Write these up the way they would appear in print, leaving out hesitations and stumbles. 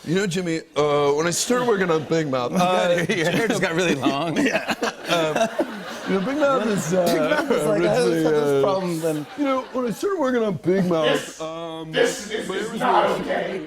You know, Jimmy, when I started working on Big Mouth, your hair just got really long. you know, Big Mouth is Like, I have this problem then. You know, when I started working on Big Mouth, This is not okay.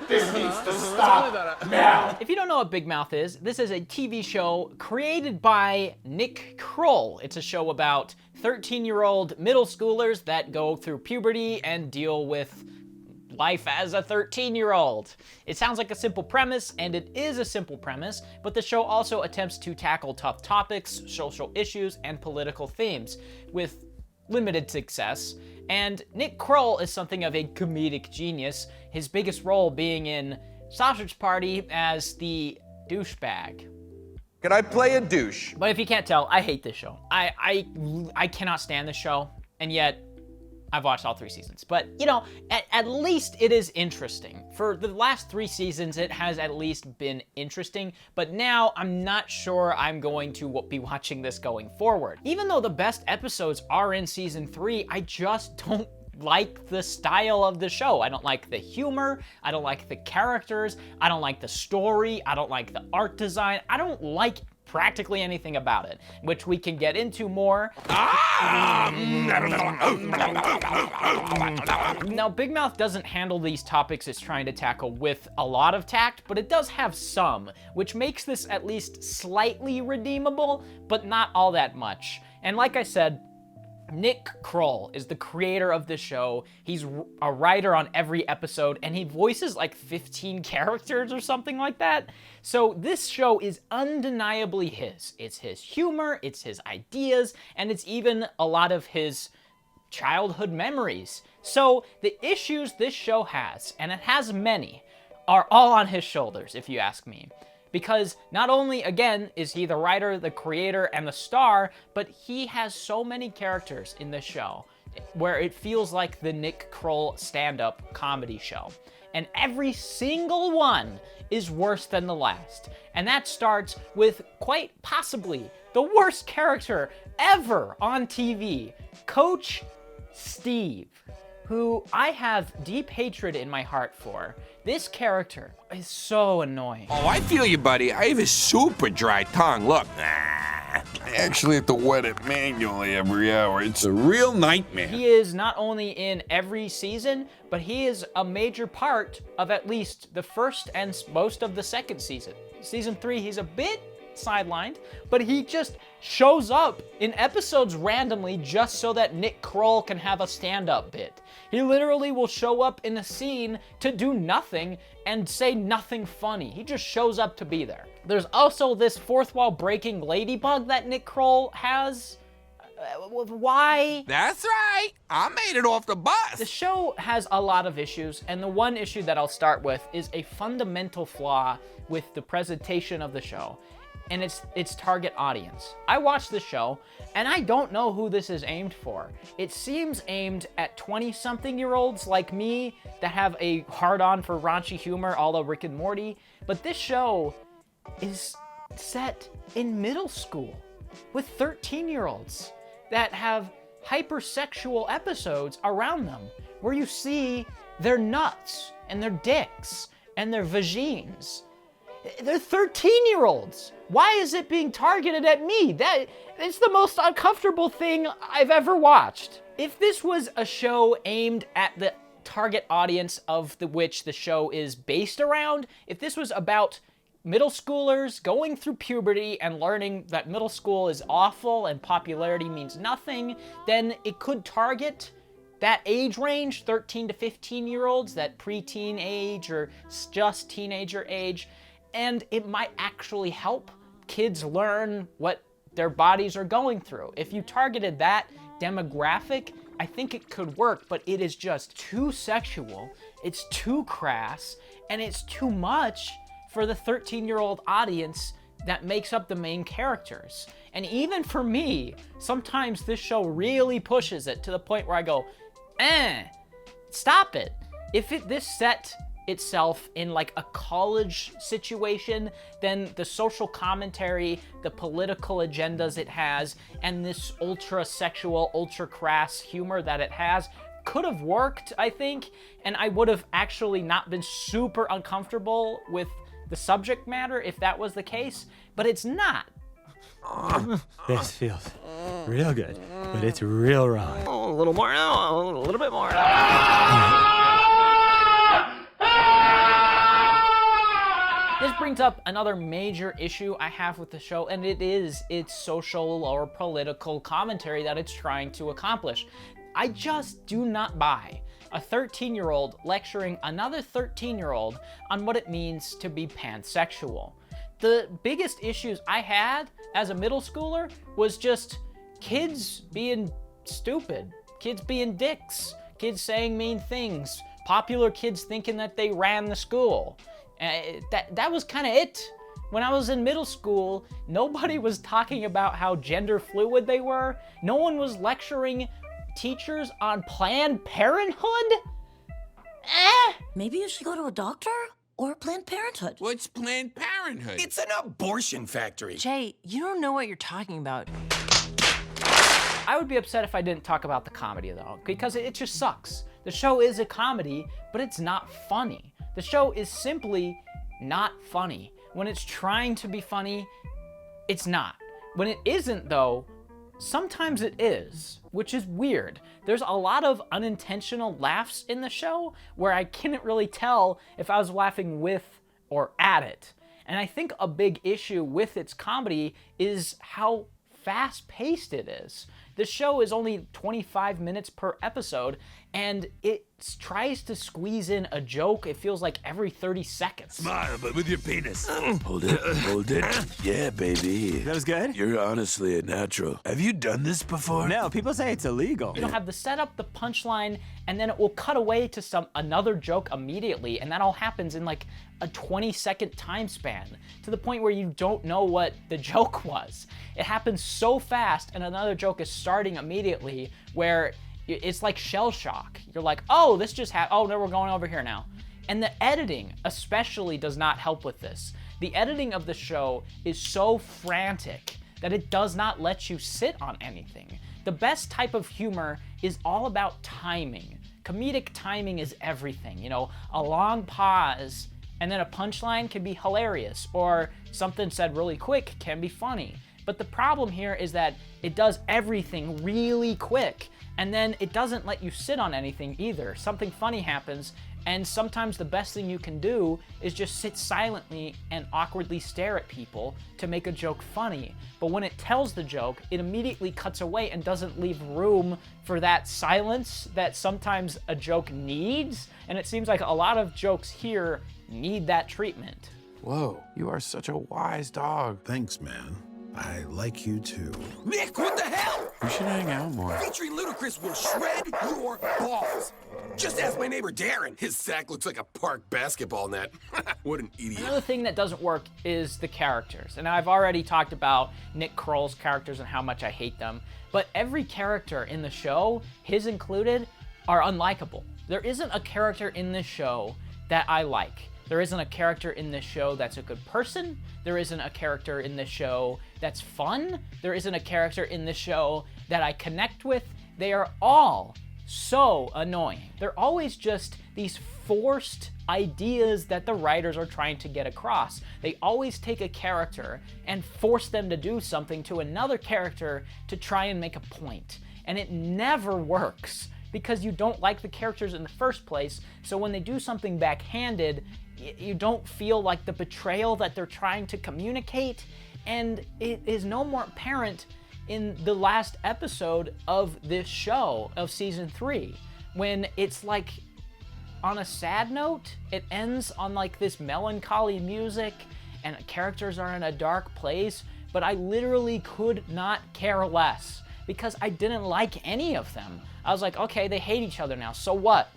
This needs to stop now. If you don't know what Big Mouth is, this is a TV show created by Nick Kroll. It's a show about 13-year-old middle schoolers that go through puberty and deal with life as a 13-year-old. It sounds like a simple premise, and it is a simple premise, but the show also attempts to tackle tough topics, social issues, and political themes with limited success. And Nick Kroll is something of a comedic genius, his biggest role being in Sausage Party as the douchebag. Could I play a douche? But if you can't tell, I hate this show. I cannot stand this show, and yet I've watched all 3 seasons. But, you know, at least it is interesting. For the last 3 seasons, it has at least been interesting, but now I'm not sure I'm going to be watching this going forward. Even though the best episodes are in season 3, I just don't like the style of the show. I don't like the humor, I don't like the characters, I don't like the story, I don't like the art design, I don't like practically anything about it, which we can get into more. Now, Big Mouth doesn't handle these topics it's trying to tackle with a lot of tact, but it does have some, which makes this at least slightly redeemable, but not all that much. And like I said, Nick Kroll is the creator of this show. He's a writer on every episode, and he voices like 15 characters or something like that. So this show is undeniably his. It's his humor, it's his ideas, and it's even a lot of his childhood memories. So the issues this show has, and it has many, are all on his shoulders, if you ask me. Because not only, again, is he the writer, the creator, and the star, but he has so many characters in this show where it feels like the Nick Kroll stand-up comedy show. And every single one is worse than the last. And that starts with quite possibly the worst character ever on TV, Coach Steve, who I have deep hatred in my heart for. This character is so annoying. Oh, I feel you, buddy. I have a super dry tongue. Look. I actually have to wet it manually every hour. It's a real nightmare. He is not only in every season, but he is a major part of at least the first and most of the second season. Season 3, he's a bit sidelined, but he just shows up in episodes randomly just so that Nick Kroll can have a stand-up bit. He literally will show up in a scene to do nothing and say nothing funny. He just shows up to be there. There's also this fourth wall breaking ladybug that Nick Kroll has. Why? That's right. I made it off the bus. The show has a lot of issues, and the one issue that I'll start with is a fundamental flaw with the presentation of the show, and it's its target audience. I watched the show, and I don't know who this is aimed for. It seems aimed at 20-something-year-olds like me that have a hard-on for raunchy humor, a la Rick and Morty, but this show is set in middle school with 13-year-olds that have hypersexual episodes around them where you see their nuts and their dicks and their vagines. They're 13-year-olds. Why is it being targeted at me? It's the most uncomfortable thing I've ever watched. If this was a show aimed at the target audience of which the show is based around, if this was about middle schoolers going through puberty and learning that middle school is awful and popularity means nothing, then it could target that age range, 13 to 15-year-olds, that preteen age or just teenager age, and it might actually help kids learn what their bodies are going through. If you targeted that demographic, I think it could work, but it is just too sexual, it's too crass, and it's too much for the 13-year-old audience that makes up the main characters. And even for me, sometimes this show really pushes it to the point where I go, stop it. If this set itself in like a college situation, then the social commentary, the political agendas it has, and this ultra-sexual, ultra-crass humor that it has could have worked, I think, and I would have actually not been super uncomfortable with the subject matter if that was the case, but it's not. This feels real good, but it's real wrong. Oh, a little more, a little bit more. This brings up another major issue I have with the show, and it is its social or political commentary that it's trying to accomplish. I just do not buy a 13-year-old lecturing another 13-year-old on what it means to be pansexual. The biggest issues I had as a middle schooler was just kids being stupid, kids being dicks, kids saying mean things, popular kids thinking that they ran the school. That was kind of it. When I was in middle school, nobody was talking about how gender fluid they were. No one was lecturing teachers on Planned Parenthood. Maybe you should go to a doctor or Planned Parenthood. What's Planned Parenthood? It's an abortion factory. Jay, you don't know what you're talking about. I would be upset if I didn't talk about the comedy though, because it just sucks. The show is a comedy, but it's not funny. The show is simply not funny. When it's trying to be funny, it's not. When it isn't though, sometimes it is, which is weird. There's a lot of unintentional laughs in the show where I couldn't really tell if I was laughing with or at it. And I think a big issue with its comedy is how fast-paced it is. The show is only 25 minutes per episode, and it tries to squeeze in a joke, it feels like every 30 seconds. Smile, but with your penis. Hold it. Yeah, baby. That was good? You're honestly a natural. Have you done this before? No, people say it's illegal. You'll have the setup, the punchline, and then it will cut away to another joke immediately, and that all happens in like a 20-second time span, to the point where you don't know what the joke was. It happens so fast, and another joke is starting immediately, where it's like shell shock. You're like, oh, this just happened. Oh, no, we're going over here now. And the editing especially does not help with this. The editing of the show is so frantic that it does not let you sit on anything. The best type of humor is all about timing. Comedic timing is everything. You know, a long pause and then a punchline can be hilarious, or something said really quick can be funny. But the problem here is that it does everything really quick, and then it doesn't let you sit on anything either. Something funny happens, and sometimes the best thing you can do is just sit silently and awkwardly stare at people to make a joke funny. But when it tells the joke, it immediately cuts away and doesn't leave room for that silence that sometimes a joke needs, and it seems like a lot of jokes here need that treatment. Whoa, you are such a wise dog. Thanks, man. I like you too. Nick, what the hell? We should hang out more. Featuring Ludacris will shred your balls. Just ask my neighbor Darren. His sack looks like a park basketball net. What an idiot. Another thing that doesn't work is the characters. And I've already talked about Nick Kroll's characters and how much I hate them. But every character in the show, his included, are unlikable. There isn't a character in this show that I like. There isn't a character in this show that's a good person. There isn't a character in this show that's fun. There isn't a character in this show that I connect with. They are all so annoying. They're always just these forced ideas that the writers are trying to get across. They always take a character and force them to do something to another character to try and make a point. And it never works because you don't like the characters in the first place. So when they do something backhanded, you don't feel like the betrayal that they're trying to communicate. And it is no more apparent in the last episode of this show, of season 3, when it's like on a sad note. It ends on like this melancholy music and characters are in a dark place, but I literally could not care less because I didn't like any of them. I was like, okay, they hate each other now, so what?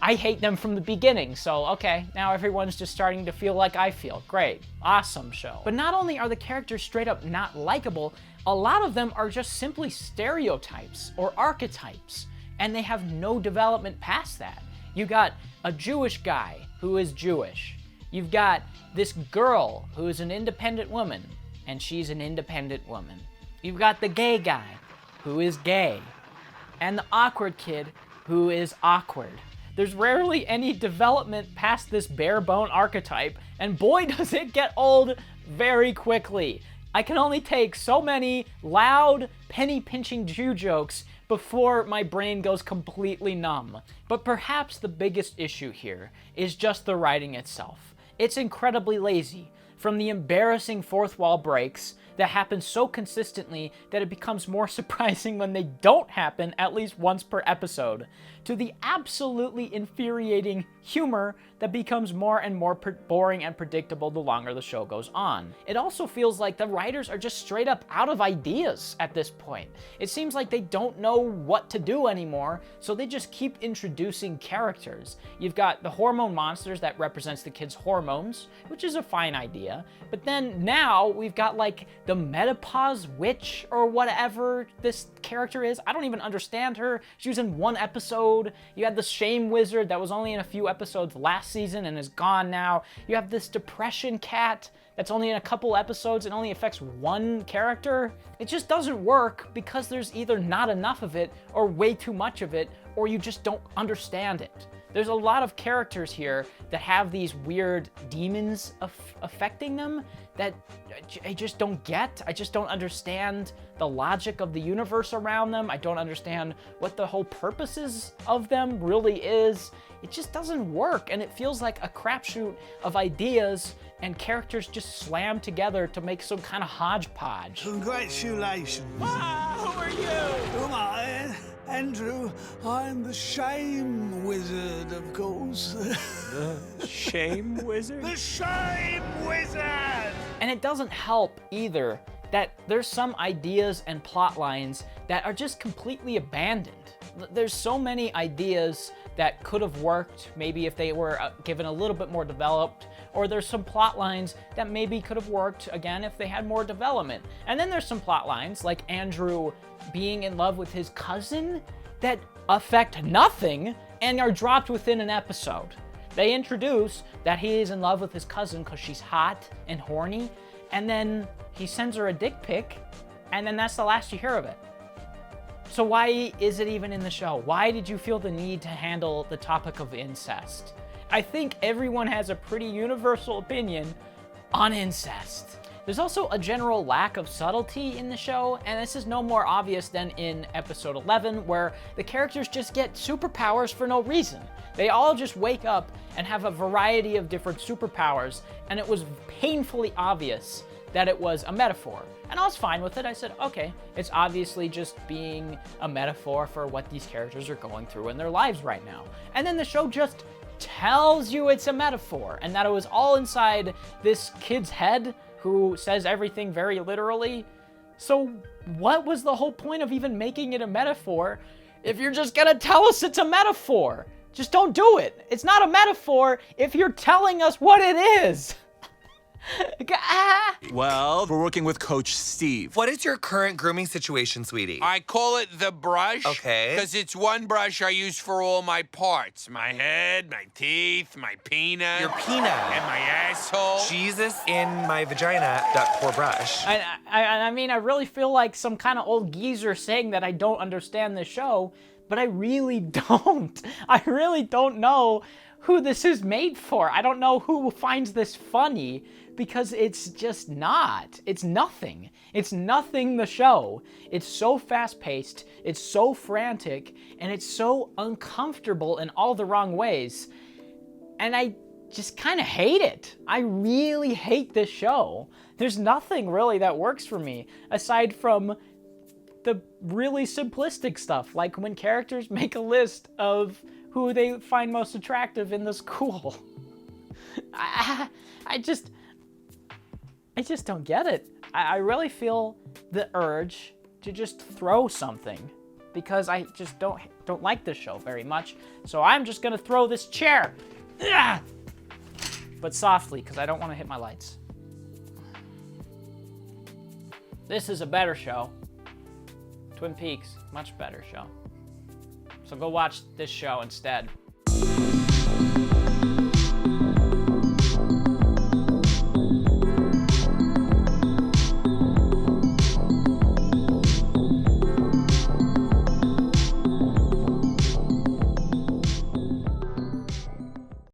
I hate them from the beginning, so okay, now everyone's just starting to feel like I feel. Great, awesome show. But not only are the characters straight up not likable, a lot of them are just simply stereotypes or archetypes, and they have no development past that. You got a Jewish guy who is Jewish. You've got this girl who is an independent woman, and she's an independent woman. You've got the gay guy who is gay. and the awkward kid who is awkward. There's rarely any development past this bare bone archetype, and boy does it get old very quickly. I can only take so many loud, penny-pinching Jew jokes before my brain goes completely numb. But perhaps the biggest issue here is just the writing itself. It's incredibly lazy. From the embarrassing fourth wall breaks that happen so consistently that it becomes more surprising when they don't happen at least once per episode, to the absolutely infuriating humor that becomes more and more boring and predictable the longer the show goes on. It also feels like the writers are just straight up out of ideas at this point. It seems like they don't know what to do anymore, so they just keep introducing characters. You've got the hormone monsters that represents the kids' hormones, which is a fine idea, but then now we've got like the menopause witch or whatever this character is. I don't even understand her. She was in one episode. You had the shame wizard that was only in a few episodes last season and is gone now. You have this depression cat that's only in a couple episodes and only affects one character. It just doesn't work because there's either not enough of it or way too much of it, or you just don't understand it. There's a lot of characters here that have these weird demons affecting them that I just don't get. I just don't understand the logic of the universe around them. I don't understand what the whole purposes of them really is. It just doesn't work, and it feels like a crapshoot of ideas and characters just slammed together to make some kind of hodgepodge. Congratulations. Who are you? Who am I? Andrew, I'm the shame wizard, of course. The shame wizard? The shame wizard! And it doesn't help either that there's some ideas and plot lines that are just completely abandoned. There's so many ideas that could have worked maybe if they were given a little bit more developed, or there's some plot lines that maybe could have worked again if they had more development. And then there's some plot lines like Andrew being in love with his cousin that affect nothing and are dropped within an episode. They introduce that he is in love with his cousin because she's hot and horny, and then he sends her a dick pic, and then that's the last you hear of it. So why is it even in the show? Why did you feel the need to handle the topic of incest? I think everyone has a pretty universal opinion on incest. There's also a general lack of subtlety in the show, and this is no more obvious than in episode 11, where the characters just get superpowers for no reason. They all just wake up and have a variety of different superpowers, and it was painfully obvious that it was a metaphor. And I was fine with it. I said, okay, it's obviously just being a metaphor for what these characters are going through in their lives right now. And then the show just tells you it's a metaphor, and that it was all inside this kid's head who says everything very literally. So what was the whole point of even making it a metaphor if you're just gonna tell us it's a metaphor? Just don't do it. It's not a metaphor if you're telling us what it is. Well, we're working with Coach Steve. What is your current grooming situation, sweetie? I call it the brush. Okay. Because it's one brush I use for all my parts. My head, my teeth, my peanut. Your peanut. And my asshole. Jesus in my vagina, that poor brush. I mean, I really feel like some kind of old geezer saying that I don't understand this show, but I really don't. I really don't know who this is made for. I don't know who finds this funny, because it's just not. It's nothing. It's nothing the show. It's so fast-paced, it's so frantic, and it's so uncomfortable in all the wrong ways. And I just kind of hate it. I really hate this show. There's nothing really that works for me, aside from the really simplistic stuff, like when characters make a list of who they find most attractive in the school. I just don't get it. I really feel the urge to just throw something, because I just don't like this show very much. So I'm just gonna throw this chair. Ugh! But softly, because I don't want to hit my lights. This is a better show. Twin Peaks, much better show. So go watch this show instead.